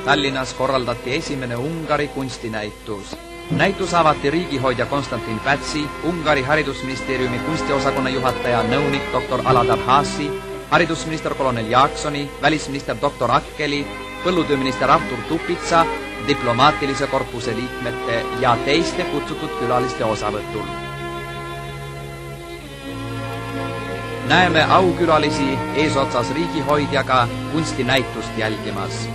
Tallinnas korraldati esimene Ungari kunstinäitus. Näitus avati riigihoidja Konstantin Pätsi, Ungari haridusministeeriumi kunstiosakonna juhataja nõunik dr. Aladar Haasi, haridusminister kolonel Jaaksoni, välisminister dr. Akkeli, põllutööminister Artur Tupitsa, diplomaatilise korpuse liikmete ja teiste kutsutud külaliste osavõtul. Näeme aukülalisi eesotsas riigihoidjaga kunstinäitust jälgimas.